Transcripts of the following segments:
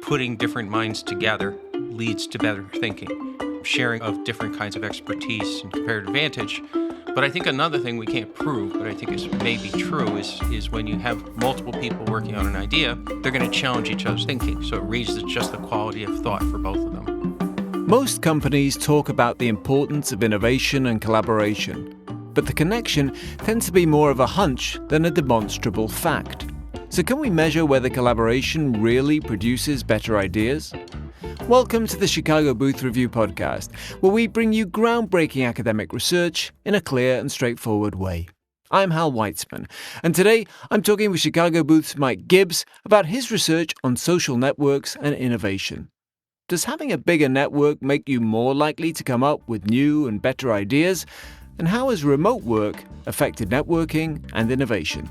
putting different minds together leads to better thinking, sharing of different kinds of expertise and comparative advantage. But I think another thing we can't prove, but I think is maybe true, is when you have multiple people working on an idea, they're going to challenge each other's thinking. So it raises just the quality of thought for both of them. Most companies talk about the importance of innovation and collaboration, but the connection tends to be more of a hunch than a demonstrable fact. So can we measure whether collaboration really produces better ideas? Welcome to the Chicago Booth Review podcast, where we bring you groundbreaking academic research in a clear and straightforward way. I'm Hal Weitzman, and today I'm talking with Chicago Booth's Mike Gibbs about his research on social networks and innovation. Does having a bigger network make you more likely to come up with new and better ideas? And how has remote work affected networking and innovation?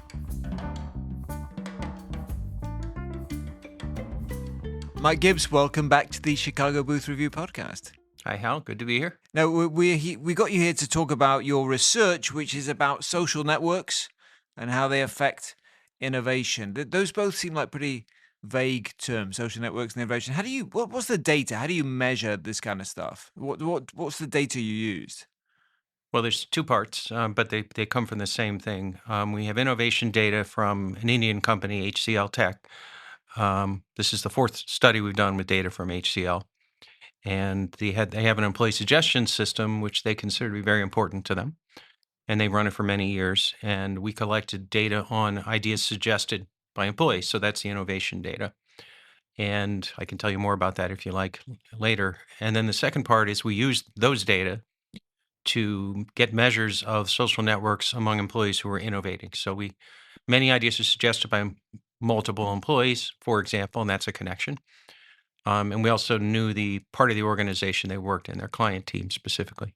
Mike Gibbs, welcome back to the Chicago Booth Review podcast. Hi, Hal. Good to be here. Now, we got you here to talk about your research, which is about social networks and how they affect innovation. Those both seem like pretty vague terms, social networks and innovation. What's the data? How do you measure this kind of stuff? What's the data you used? Well, there's two parts, but they come from the same thing. We have innovation data from an Indian company, HCL Tech. This is the fourth study we've done with data from HCL. And they have an employee suggestion system, which they consider to be very important to them. And they run it for many years. And we collected data on ideas suggested by employees. So that's the innovation data. And I can tell you more about that if you like later. And then the second part is we used those data to get measures of social networks among employees who are innovating. So many ideas are suggested by multiple employees, for example, and that's a connection. And we also knew the part of the organization they worked in, their client team specifically.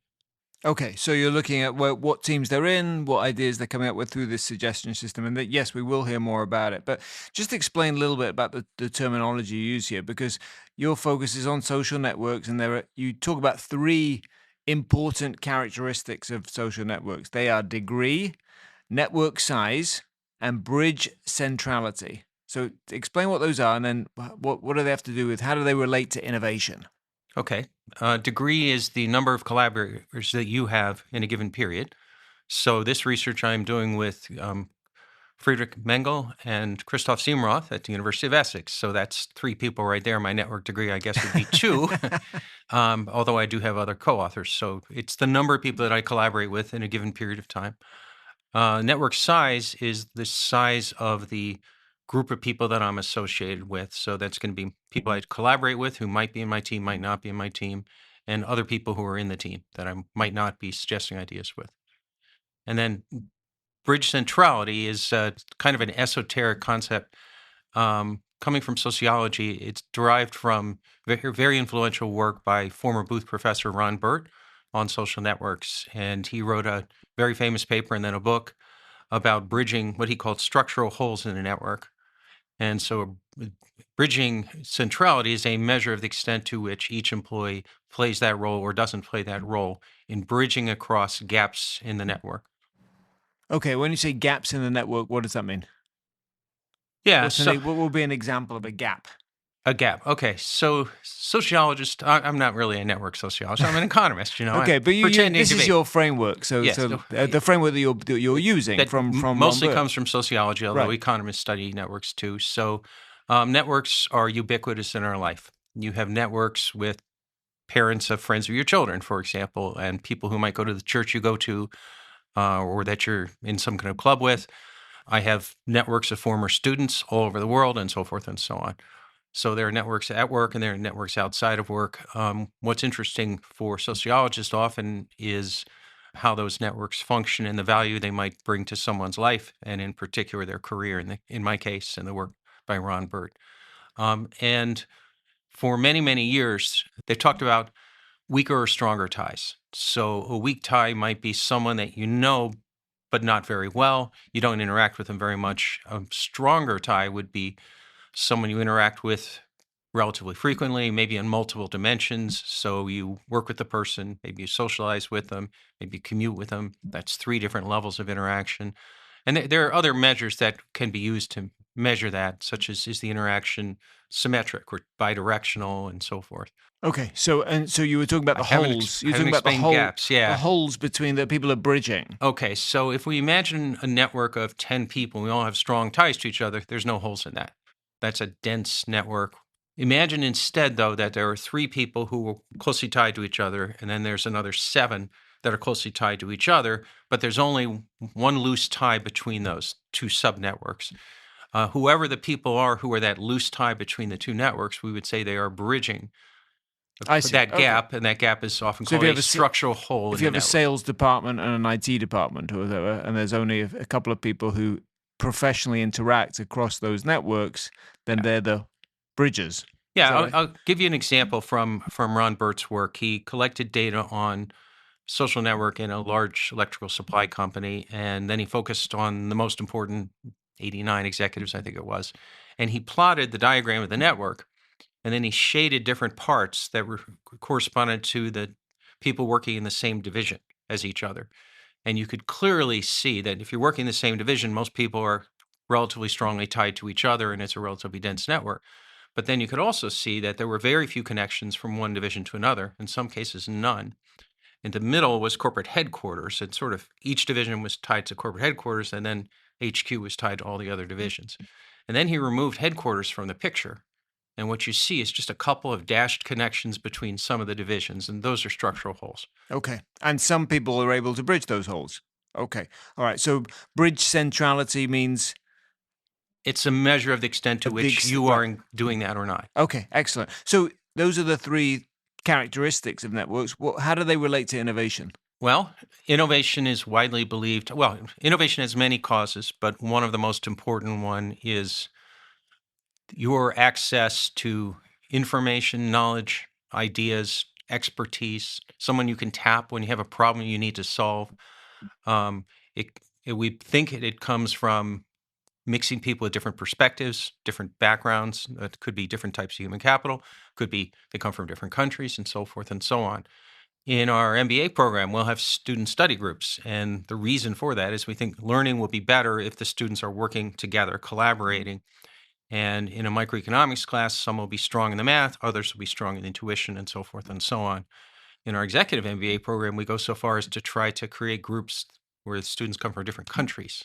Okay, so you're looking at what teams they're in, what ideas they're coming up with through this suggestion system, and that, yes, we will hear more about it. But just explain a little bit about the terminology you use here, because your focus is on social networks, and you talk about three important characteristics of social networks. They are degree, network size, and bridge centrality. So explain what those are, and then what do they have to do with, how do they relate to innovation? Okay. Degree is the number of collaborators that you have in a given period. So this research I'm doing with Friedrich Mengel and Christoph Siemroth at the University of Essex. So that's three people right there. My network degree, I guess, would be two, although I do have other co-authors. So it's the number of people that I collaborate with in a given period of time. Network size is the size of the group of people that I'm associated with. So that's going to be people I collaborate with who might be in my team, might not be in my team, and other people who are in the team that I might not be suggesting ideas with. And then bridge centrality is kind of an esoteric concept coming from sociology. It's derived from very influential work by former Booth professor Ron Burt on social networks. And he wrote a very famous paper and then a book about bridging what he called structural holes in a network. And so bridging centrality is a measure of the extent to which each employee plays that role or doesn't play that role in bridging across gaps in the network. Okay, when you say gaps in the network, what does that mean? Yeah. What will be an example of a gap? A gap. Okay. So sociologist, I'm not really a network sociologist. I'm an economist, Okay, but this is your framework. So, yes, the framework that you're using that from mostly comes from sociology, although economists study networks too. So networks are ubiquitous in our life. You have networks with parents of friends of your children, for example, and people who might go to the church you go to or that you're in some kind of club with. I have networks of former students all over the world and so forth and so on. So there are networks at work and there are networks outside of work. What's interesting for sociologists often is how those networks function and the value they might bring to someone's life, and in particular their career, in my case, in the work by Ron Burt. And for many, many years, they've talked about weaker or stronger ties. So a weak tie might be someone that you know, but not very well. You don't interact with them very much. A stronger tie would be someone you interact with relatively frequently, maybe in multiple dimensions. So you work with the person, maybe you socialize with them, maybe you commute with them. That's three different levels of interaction. And there are other measures that can be used to measure that, such as is the interaction symmetric or bidirectional and so forth. Okay, so you were talking about the holes. You're I haven't talking about explained gaps. Yeah. the holes between the people are bridging. Okay, so if we imagine a network of 10 people, we all have strong ties to each other, there's no holes in that. That's a dense network. Imagine instead, though, that there are 3 people who are closely tied to each other, and then there's another 7 that are closely tied to each other, but there's only one loose tie between those 2 subnetworks. Whoever the people are who are that loose tie between the 2 networks, we would say they are bridging I see. that Okay. gap, and that gap is often So if called you a have a structural hole If in you the have a network. sales department and an IT department or whatever, and there's only a couple of people who professionally interact across those networks, then they're the bridges. Is Yeah, that right? I'll give you an example from Ron Burt's work. He collected data on social network in a large electrical supply company, and then he focused on the most important 89 executives, I think it was, and he plotted the diagram of the network, and then he shaded different parts that were corresponded to the people working in the same division as each other. And you could clearly see that if you're working in the same division, most people are relatively strongly tied to each other, and it's a relatively dense network. But then you could also see that there were very few connections from one division to another, in some cases, none. In the middle was corporate headquarters, and sort of each division was tied to corporate headquarters, and then HQ was tied to all the other divisions. And then he removed headquarters from the picture. And what you see is just a couple of dashed connections between some of the divisions, and those are structural holes. Okay. And some people are able to bridge those holes. Okay. All right. So bridge centrality means. It's a measure of the extent to which you are doing that or not. Okay. Excellent. So those are the 3 characteristics of networks. How do they relate to innovation? Well, innovation is widely believed. Well, innovation has many causes, but one of the most important one is your access to information, knowledge, ideas, expertise, someone you can tap when you have a problem you need to solve. We think it comes from mixing people with different perspectives, different backgrounds. It could be different types of human capital, could be they come from different countries and so forth and so on. In our MBA program, we'll have student study groups. And the reason for that is we think learning will be better if the students are working together, collaborating. And in a microeconomics class, some will be strong in the math, others will be strong in intuition, and so forth and so on. In our executive MBA program, we go so far as to try to create groups where the students come from different countries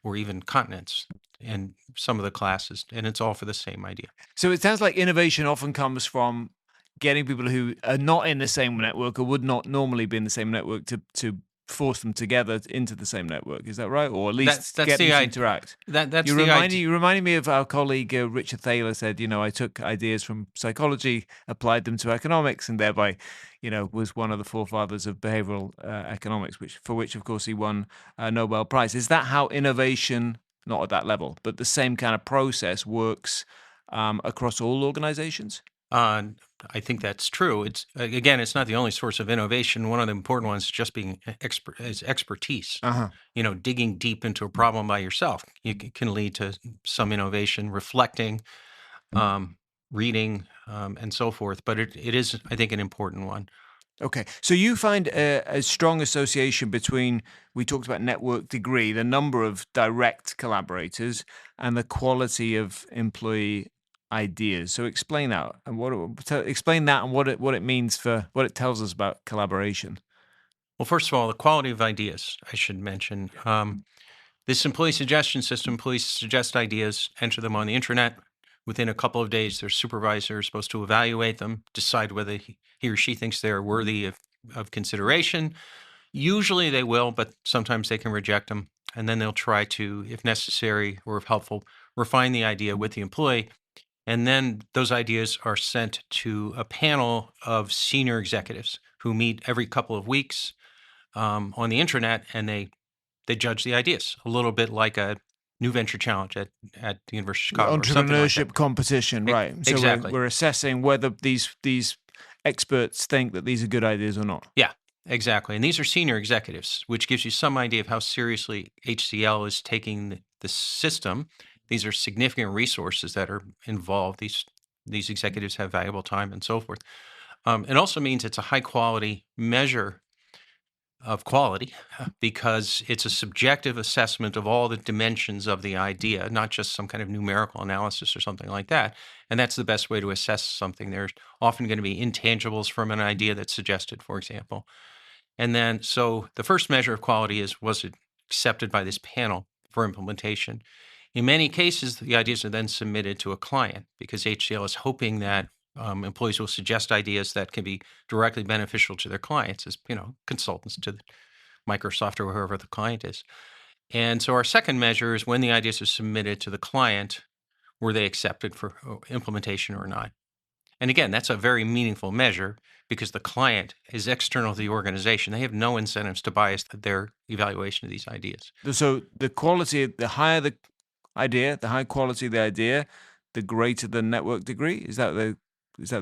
or even continents in some of the classes, and it's all for the same idea. So it sounds like innovation often comes from getting people who are not in the same network or would not normally be in the same network to force them together into the same network. Is that right? Or at least That's get the them to idea. interact. That's You the idea. reminded me of our colleague Richard Thaler said, I took ideas from psychology, applied them to economics, and thereby, was one of the forefathers of behavioral economics, for which, of course, he won a Nobel Prize. Is that how innovation, not at that level, but the same kind of process works across all organizations? I think that's true. It's again, it's not the only source of innovation. One of the important ones is just being expertise. Digging deep into a problem by yourself can lead to some innovation, reflecting, reading, and so forth. But it is, I think, an important one. Okay, so you find a strong association between, we talked about network degree, the number of direct collaborators, and the quality of employee ideas. So explain that and what it means for what it tells us about collaboration. Well, first of all, the quality of ideas, I should mention. This employee suggestion system, employees suggest ideas, enter them on the internet. Within a couple of days, their supervisor is supposed to evaluate them, decide whether he or she thinks they're worthy of consideration. Usually they will, but sometimes they can reject them. And then they'll try to, if necessary or if helpful, refine the idea with the employee. And then those ideas are sent to a panel of senior executives who meet every couple of weeks on the internet, and they judge the ideas, a little bit like a new venture challenge at the University of Chicago. Entrepreneurship competition, right? So exactly. We're assessing whether these experts think that these are good ideas or not. Yeah, exactly. And these are senior executives, which gives you some idea of how seriously HCL is taking the system. These are significant resources that are involved. These executives have valuable time and so forth. It also means it's a high quality measure of quality because it's a subjective assessment of all the dimensions of the idea, not just some kind of numerical analysis or something like that. And that's the best way to assess something. There's often going to be intangibles from an idea that's suggested, for example. And then, so the first measure of quality is, was it accepted by this panel for implementation? In many cases, the ideas are then submitted to a client because HCL is hoping that employees will suggest ideas that can be directly beneficial to their clients as, consultants to Microsoft or whoever the client is. And so our second measure is when the ideas are submitted to the client, were they accepted for implementation or not? And again, that's a very meaningful measure because the client is external to the organization. They have no incentives to bias their evaluation of these ideas. So the quality, the higher the idea, the high quality of the idea, the greater the network degree. Is that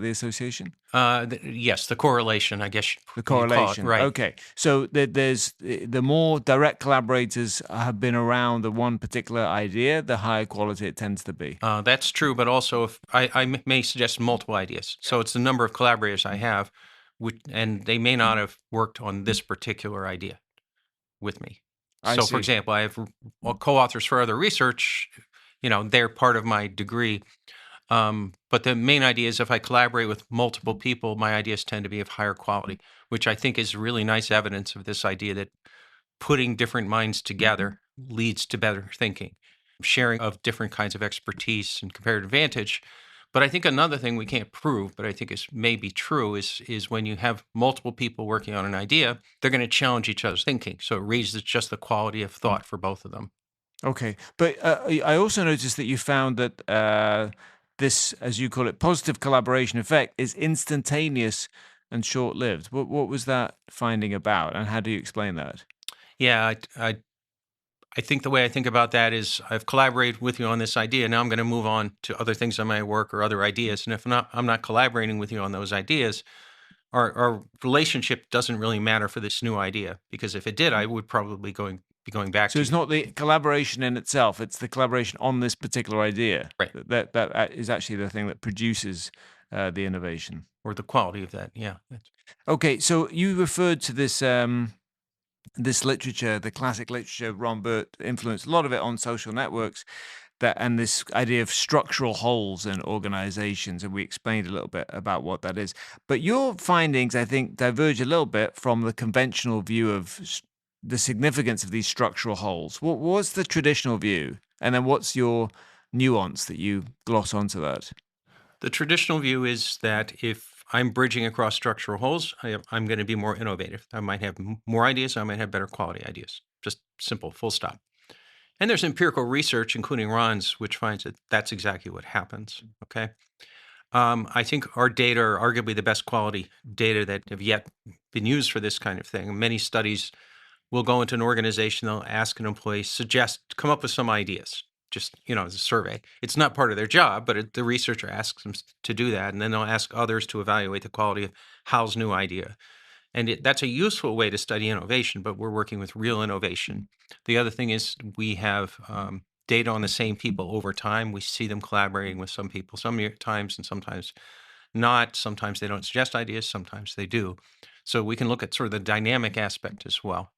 the association? Yes, the correlation, I guess. The correlation, right? Okay, so there's the more direct collaborators have been around the one particular idea, the higher quality it tends to be. That's true, but also if I may suggest multiple ideas. So it's the number of collaborators I have, and they may not have worked on this particular idea with me. So, for example, I have co-authors for other research. They're part of my degree. But the main idea is if I collaborate with multiple people, my ideas tend to be of higher quality, which I think is really nice evidence of this idea that putting different minds together leads to better thinking, sharing of different kinds of expertise and comparative advantage. But I think another thing we can't prove, but I think is maybe true, is when you have multiple people working on an idea, they're going to challenge each other's thinking. So it raises just the quality of thought for both of them. Okay. But I also noticed that you found that this, as you call it, positive collaboration effect is instantaneous and short-lived. What was that finding about, and how do you explain that? Yeah, I think the way I think about that is I've collaborated with you on this idea. Now I'm going to move on to other things on my work or other ideas. And if I'm not collaborating with you on those ideas, our relationship doesn't really matter for this new idea, because if it did, I would probably be going back to So it's not the collaboration in itself, it's the collaboration on this particular idea. Right. That is actually the thing that produces the innovation. Or the quality of that, yeah. Okay, so you referred to this this literature, the classic literature. Ron Burt influenced a lot of it on social networks, and this idea of structural holes in organizations, and we explained a little bit about what that is. But your findings, I think, diverge a little bit from the conventional view of the significance of these structural holes. What was the traditional view? And then what's your nuance that you gloss onto that? The traditional view is that if I'm bridging across structural holes, I'm going to be more innovative. I might have more ideas. I might have better quality ideas. Just simple, full stop. And there's empirical research, including Ron's, which finds that that's exactly what happens. Okay. I think our data are arguably the best quality data that have yet been used for this kind of thing. Many studies will go into an organization, they'll ask an employee, come up with some ideas, just, as a survey. It's not part of their job, but the researcher asks them to do that. And then they'll ask others to evaluate the quality of Hal's new idea. And that's a useful way to study innovation, but we're working with real innovation. The other thing is we have data on the same people over time. We see them collaborating with some people sometimes and sometimes not. Sometimes they don't suggest ideas, sometimes they do. So we can look at sort of the dynamic aspect as well.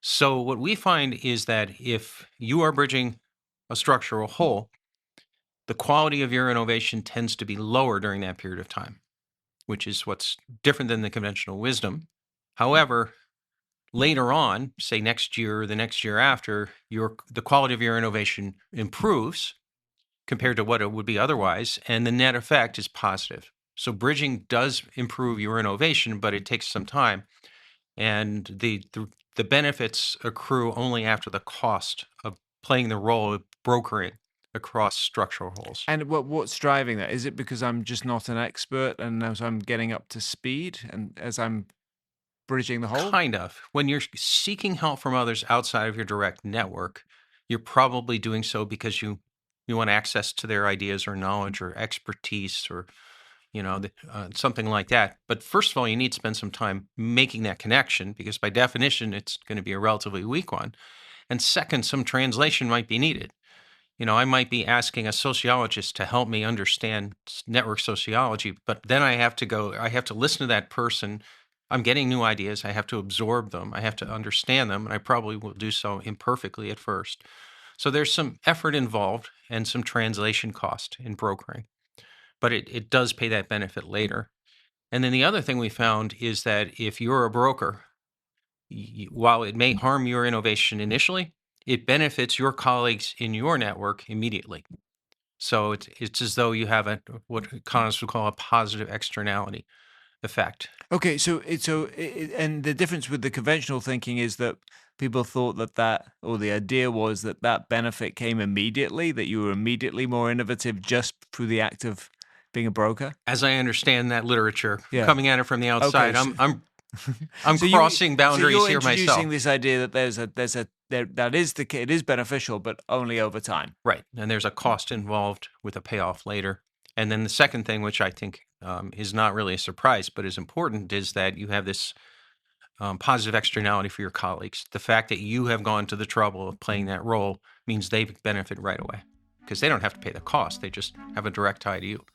So what we find is that if you are bridging a structural hole, the quality of your innovation tends to be lower during that period of time, which is what's different than the conventional wisdom. However, later on, say next year or the next year after, the quality of your innovation improves compared to what it would be otherwise, and the net effect is positive. So bridging does improve your innovation, but it takes some time. And the benefits accrue only after the cost of playing the role of brokering across structural holes. And what's driving that? Is it because I'm just not an expert, and as I'm getting up to speed, and as I'm bridging the hole? Kind of. When you're seeking help from others outside of your direct network, you're probably doing so because you want access to their ideas or knowledge or expertise or something like that. But first of all, you need to spend some time making that connection, because by definition, it's going to be a relatively weak one. And second, some translation might be needed. I might be asking a sociologist to help me understand network sociology, but then I have to listen to that person I'm getting new ideas. I have to absorb them. I have to understand them, and I probably will do so imperfectly at first. So there's some effort involved and some translation cost in brokering, but it does pay that benefit later. And then the other thing we found is that if you're a broker, while it may harm your innovation initially, it benefits your colleagues in your network immediately. So it's as though you have what economists would call a positive externality effect. Okay, and the difference with the conventional thinking is that people thought or the idea was that benefit came immediately, that you were immediately more innovative just through the act of being a broker. As I understand that literature, Yeah. coming at it from the outside, Okay, I'm crossing boundaries here myself. So you're introducing this idea that it is beneficial, but only over time. Right, and there's a cost involved with a payoff later. And then the second thing, which I think is not really a surprise, but is important, is that you have this positive externality for your colleagues. The fact that you have gone to the trouble of playing that role means they benefit right away because they don't have to pay the cost. They just have a direct tie to you.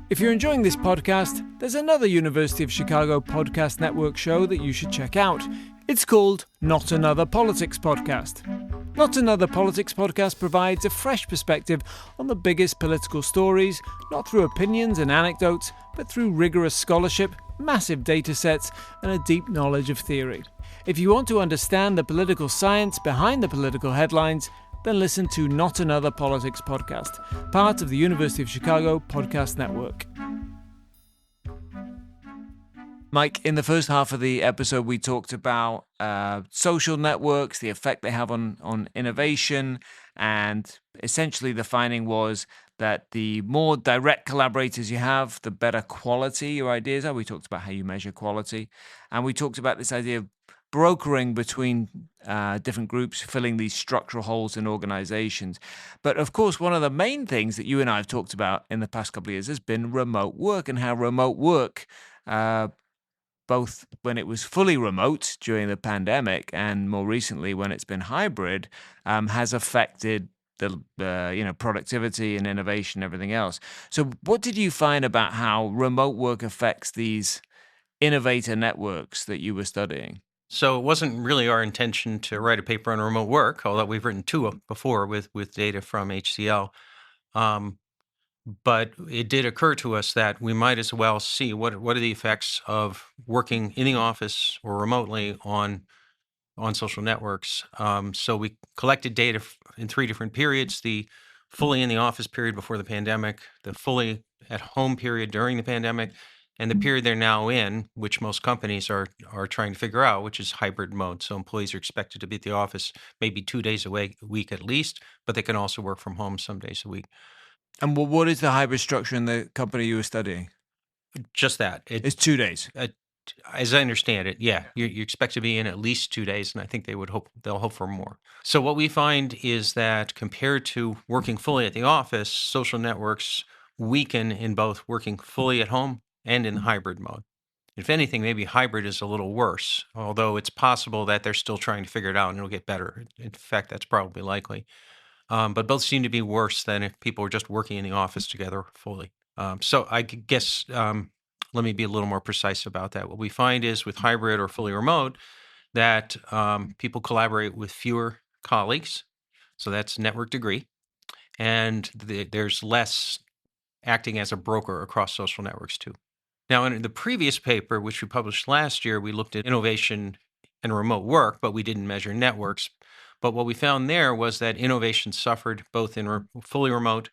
If you're enjoying this podcast, there's another University of Chicago Podcast Network show that you should check out. It's called Not Another Politics Podcast. Not Another Politics Podcast provides a fresh perspective on the biggest political stories, not through opinions and anecdotes, but through rigorous scholarship, massive data sets, and a deep knowledge of theory. If you want to understand the political science behind the political headlines, then listen to Not Another Politics Podcast, part of the University of Chicago Podcast Network. Mike, in the first half of the episode, we talked about social networks, the effect they have on innovation, and essentially the finding was that the more direct collaborators you have, the better quality your ideas are. We talked about how you measure quality, and we talked about this idea of brokering between different groups, filling these structural holes in organizations. But of course, one of the main things that you and I have talked about in the past couple of years has been remote work, and how remote work, both when it was fully remote during the pandemic and more recently when it's been hybrid, has affected the productivity and innovation and everything else. So what did you find about how remote work affects these innovator networks that you were studying? So it wasn't really our intention to write a paper on remote work, although we've written two before with data from HCL. But it did occur to us that we might as well see what are the effects of working in the office or remotely on social networks. So we collected data in three different periods: the fully in the office period before the pandemic, the fully at home period during the pandemic, and the period they're now in, which most companies are trying to figure out, which is hybrid mode. So employees are expected to be at the office maybe 2 days a week at least, but they can also work from home some days a week. And what is the hybrid structure in the company you were studying? Just that. It's 2 days. As I understand it, yeah, you expect to be in at least 2 days, and I think they'll hope for more. So what we find is that compared to working fully at the office, social networks weaken in both working fully at home and in hybrid mode. If anything, maybe hybrid is a little worse, although it's possible that they're still trying to figure it out and it'll get better. In fact, that's probably likely. But both seem to be worse than if people were just working in the office together fully. So I guess let me be a little more precise about that. What we find is with hybrid or fully remote that people collaborate with fewer colleagues. So that's network degree. And there's less acting as a broker across social networks too. Now, in the previous paper, which we published last year, we looked at innovation and remote work, but we didn't measure networks. But what we found there was that innovation suffered both in fully remote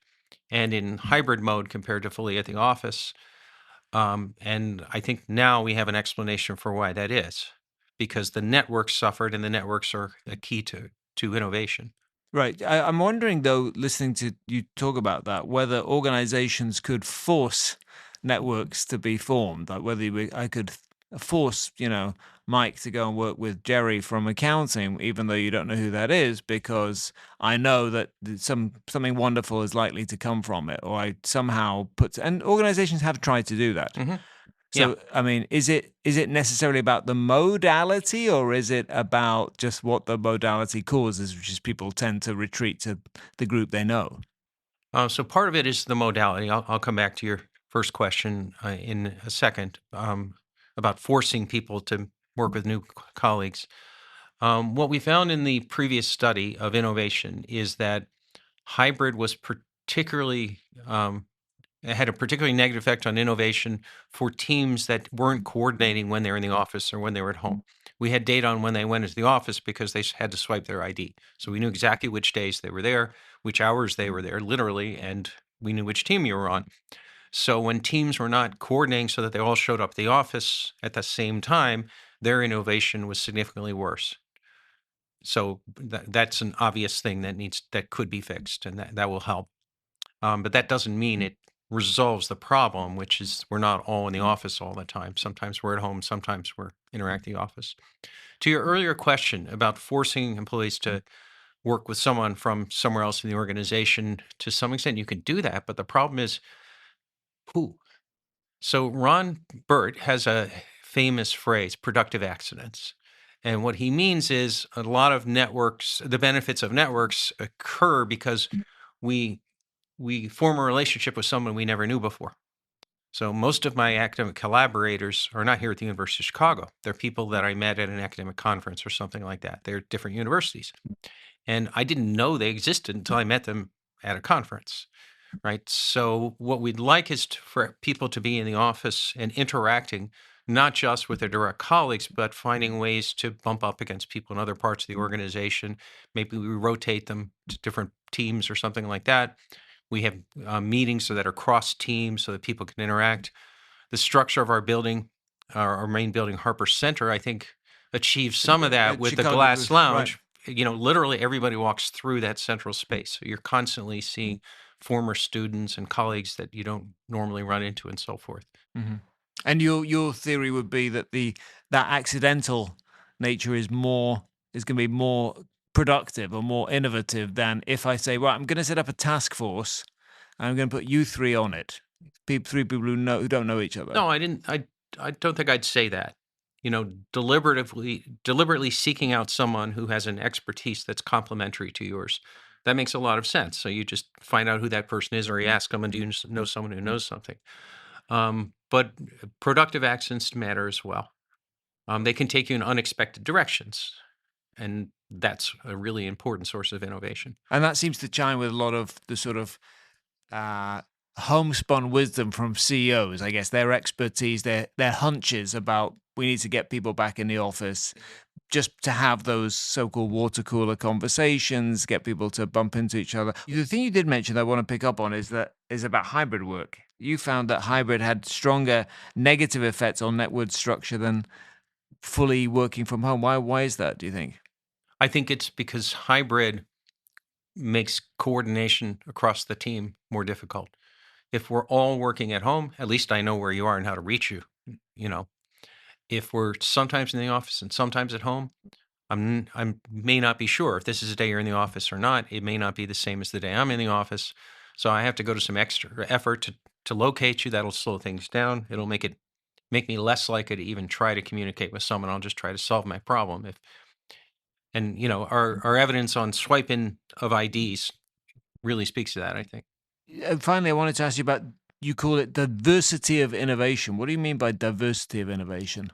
and in hybrid mode compared to fully at the office. And I think now we have an explanation for why that is, because the networks suffered, and the networks are a key to innovation. Right. I'm wondering, though, listening to you talk about that, whether organizations could force networks to be formed, like whether I could force, Mike to go and work with Jerry from accounting, even though you don't know who that is, because I know that something wonderful is likely to come from it, or I somehow and organizations have tried to do that. Mm-hmm. So, Yeah. I mean, is it necessarily about the modality, or is it about just what the modality causes, which is people tend to retreat to the group they know? So part of it is the modality. I'll come back to your first question in a second. about forcing people to work with new colleagues. What we found in the previous study of innovation is that hybrid was particularly it had a particularly negative effect on innovation for teams that weren't coordinating when they were in the office or when they were at home. We had data on when they went into the office because they had to swipe their ID. So we knew exactly which days they were there, which hours they were there, literally, and we knew which team you were on. So when teams were not coordinating so that they all showed up at the office at the same time, their innovation was significantly worse. So that's an obvious thing that could be fixed, and that will help. But that doesn't mean it resolves the problem, which is we're not all in the office all the time. Sometimes we're at home, sometimes we're interacting in the office. To your earlier question about forcing employees to work with someone from somewhere else in the organization, to some extent you can do that, but the problem is who? So Ron Burt has a famous phrase, productive accidents. And what he means is a lot of networks, the benefits of networks occur because we form a relationship with someone we never knew before. So most of my academic collaborators are not here at the University of Chicago. They're people that I met at an academic conference or something like that. They're different universities. And I didn't know they existed until I met them at a conference, right? So what we'd like is for people to be in the office and interacting, not just with their direct colleagues, but finding ways to bump up against people in other parts of the organization. Maybe we rotate them to different teams or something like that. We have meetings that are cross teams so that people can interact. The structure of our building, our main building, Harper Center, I think achieves some of that with Chicago the glass booth, lounge. Right. Literally everybody walks through that central space. So you're constantly seeing former students and colleagues that you don't normally run into and so forth. Mm-hmm. And your theory would be that that accidental nature is going to be more productive or more innovative than if I say, right, I'm going to set up a task force and I'm going to put you three on it. Three people who don't know each other. No, I didn't. I don't think I'd say that. Deliberately seeking out someone who has an expertise that's complementary to yours. That makes a lot of sense. So you just find out who that person is, or you ask them, and do you know someone who knows something? But productive accidents matter as well. They can take you in unexpected directions, and that's a really important source of innovation. And that seems to chime with a lot of the sort of homespun wisdom from CEOs, I guess, their expertise, their hunches about we need to get people back in the office, just to have those so-called water cooler conversations, get people to bump into each other. The thing you did mention that I want to pick up on is about hybrid work. You found that hybrid had stronger negative effects on network structure than fully working from home. Why is that, do you think? I think it's because hybrid makes coordination across the team more difficult. If we're all working at home, at least I know where you are and how to reach you. If we're sometimes in the office and sometimes at home, I may not be sure if this is the day you're in the office or not. It may not be the same as the day I'm in the office. So I have to go to some extra effort to locate you. That'll slow things down. It'll make me less likely to even try to communicate with someone. I'll just try to solve my problem. Our evidence on swiping of IDs really speaks to that, I think. Finally, I wanted to ask you about, you call it diversity of innovation. What do you mean by diversity of innovation?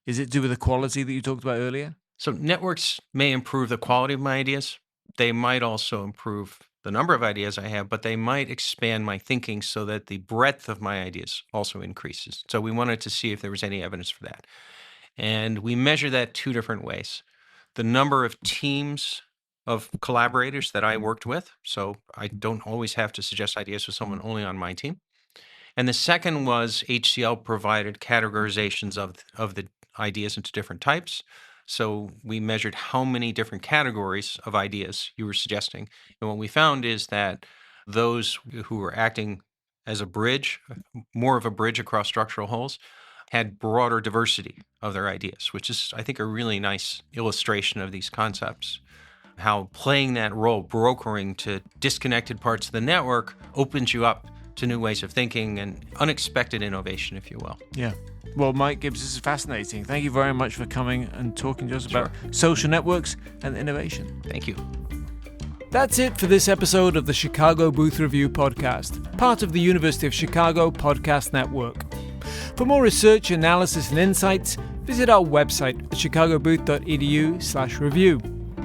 Is it to do with the quality that you talked about earlier? So networks may improve the quality of my ideas. They might also improve the number of ideas I have, but they might expand my thinking so that the breadth of my ideas also increases. So we wanted to see if there was any evidence for that. And we measure that two different ways. The number of teams of collaborators that I worked with. So I don't always have to suggest ideas with someone only on my team. And the second was HCL provided categorizations of the ideas into different types. So we measured how many different categories of ideas you were suggesting. And what we found is that those who were acting as a bridge, more of a bridge across structural holes, had broader diversity of their ideas, which is, I think, a really nice illustration of these concepts. How playing that role, brokering to disconnected parts of the network, opens you up to new ways of thinking and unexpected innovation, if you will. Yeah. Well, Mike Gibbs, this is fascinating. Thank you very much for coming and talking to us about social networks and innovation. Thank you. That's it for this episode of the Chicago Booth Review podcast, part of the University of Chicago Podcast Network. For more research, analysis, and insights, visit our website at chicagobooth.edu/review.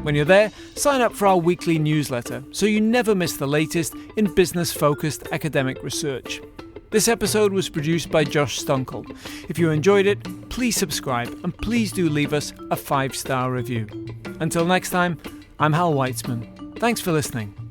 When you're there, sign up for our weekly newsletter so you never miss the latest in business-focused academic research. This episode was produced by Josh Stunkel. If you enjoyed it, please subscribe and please do leave us a 5-star review. Until next time, I'm Hal Weitzman. Thanks for listening.